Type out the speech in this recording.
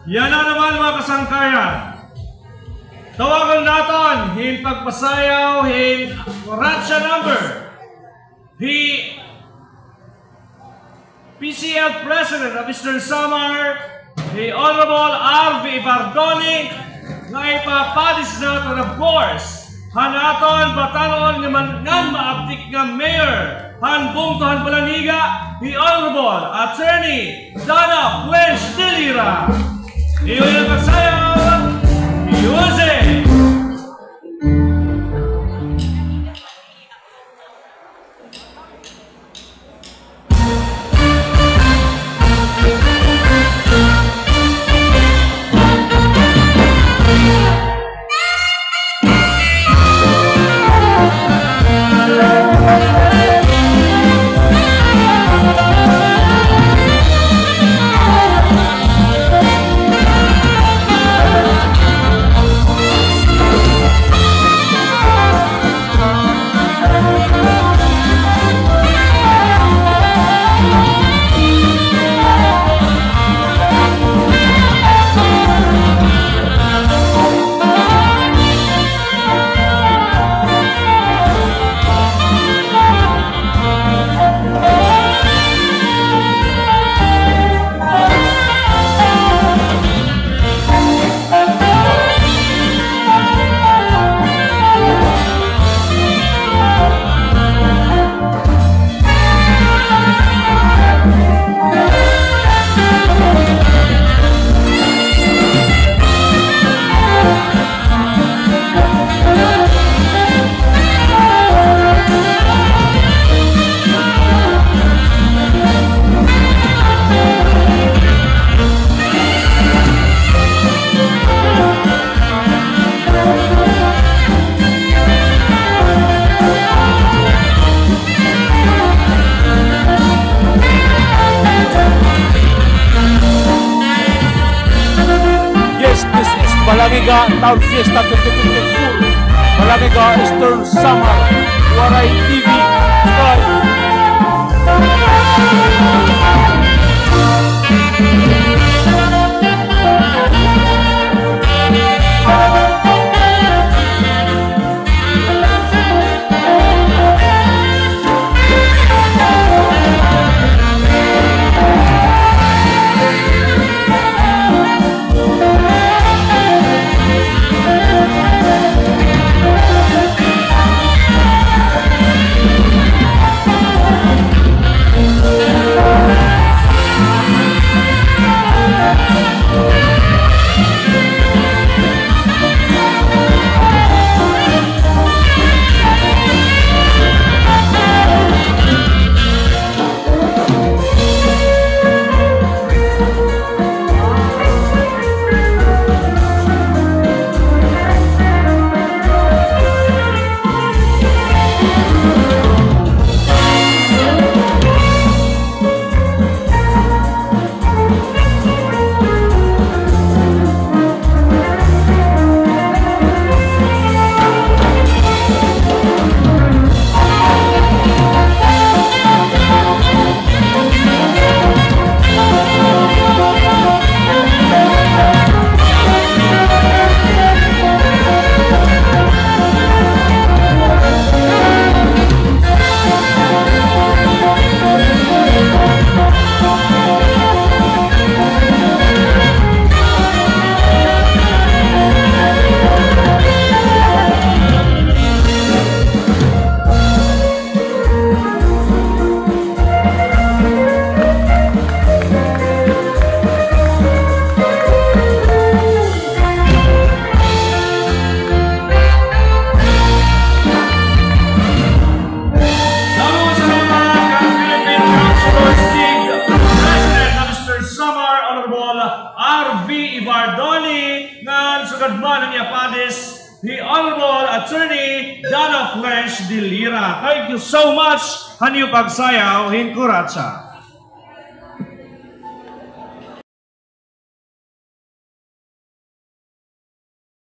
Yan na naman mga kasangkayan. Tawagan natin hin pagpasayaw hin ratcha number. The PCL President of Eastern Samar, the Honorable R.V. Ibardoni, nga ipapadis natin of course, hanaton batanon nga maaptik nga mayor, hanbong tuhan Balaniga, the Honorable Attorney Donna Flesh Delira. Iyon ang kasayaw, Jose! Balaniga Town Fiesta 2024, Balaniga Eastern Samar, Waray TV, R.V. Ibardoni ng sugadman ng Iapadis, the Honorable Attorney Donna Flesh Delira. Thank you so much, Hanyo Pagsayaw, Hinkuratsa.